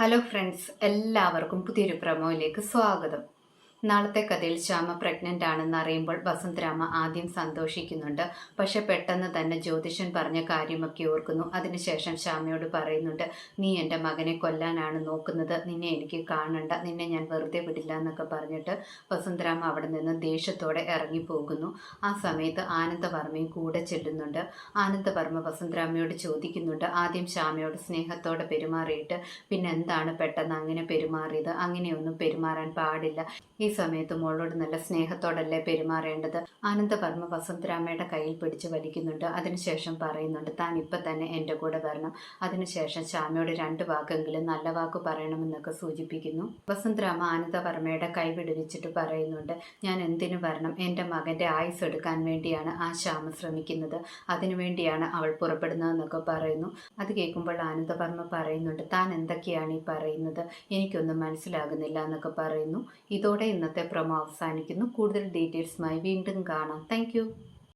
Hello friends, എല്ലാവർക്കും പുതിയൊരു പ്രൊമോയിലേക്ക് സ്വാഗതം. നാളത്തെ കഥയിൽ ശ്യാമ പ്രഗ്നന്റ് ആണെന്ന് അറിയുമ്പോൾ വസുന്ധരാമ ആദ്യം സന്തോഷിക്കുന്നുണ്ട്. പക്ഷെ പെട്ടെന്ന് തന്നെ ജ്യോതിഷൻ പറഞ്ഞ കാര്യമൊക്കെ ഓർക്കുന്നു. അതിനുശേഷം ശ്യാമയോട് പറയുന്നുണ്ട്, നീ എൻ്റെ മകനെ കൊല്ലാനാണ് നോക്കുന്നത്, നിന്നെ എനിക്ക് കാണണ്ട, നിന്നെ ഞാൻ വെറുതെ വിടില്ല എന്നൊക്കെ പറഞ്ഞിട്ട് വസുന്ധരാമ അവിടെ നിന്ന് ദേഷ്യത്തോടെ ഇറങ്ങിപ്പോകുന്നു. ആ സമയത്ത് ആനന്ദവർമ്മയും കൂടെ ചെല്ലുന്നുണ്ട്. ആനന്ദവർമ്മ വസുന്ധരാമയോട് ചോദിക്കുന്നുണ്ട്, ആദ്യം ശ്യാമയോട് സ്നേഹത്തോടെ പെരുമാറിയിട്ട് പിന്നെ എന്താണ് പെട്ടെന്ന് അങ്ങനെ പെരുമാറിയത്? അങ്ങനെയൊന്നും പെരുമാറാൻ പാടില്ല. ഈ സമയത്ത് മോളോട് നല്ല സ്നേഹത്തോടല്ലേ പെരുമാറേണ്ടത്? ആനന്ദവർമ്മ വസുന്ധരാമയുടെ കയ്യിൽ പിടിച്ച് വലിക്കുന്നുണ്ട്. അതിനുശേഷം പറയുന്നുണ്ട്, താൻ ഇപ്പം തന്നെ എൻ്റെ കൂടെ വരണം. അതിനുശേഷം ശ്യാമയോട് 2 വാക്കെങ്കിലും നല്ല വാക്ക് പറയണമെന്നൊക്കെ സൂചിപ്പിക്കുന്നു. വസുന്ധരാമ ആനന്ദവർമ്മയുടെ കൈ വിടുവിച്ചിട്ട് പറയുന്നുണ്ട്, ഞാൻ എന്തിനു വരണം? എൻ്റെ മകൻ്റെ ആയുസ് എടുക്കാൻ വേണ്ടിയാണ് ആ ശ്യാമ ശ്രമിക്കുന്നത്. അതിനുവേണ്ടിയാണ് അവൾ പുറപ്പെടുന്നതെന്നൊക്കെ പറയുന്നു. അത് കേൾക്കുമ്പോൾ ആനന്ദവർമ്മ പറയുന്നുണ്ട്, താൻ എന്തൊക്കെയാണ് ഈ പറയുന്നത്? എനിക്കൊന്നും മനസ്സിലാകുന്നില്ല എന്നൊക്കെ പറയുന്നു. ഇതോടെ ഇന്നത്തെ പ്രൊമോ അവസാനിക്കുന്നു. കൂടുതൽ ഡീറ്റെയിൽസുമായി വീണ്ടും കാണാം. താങ്ക്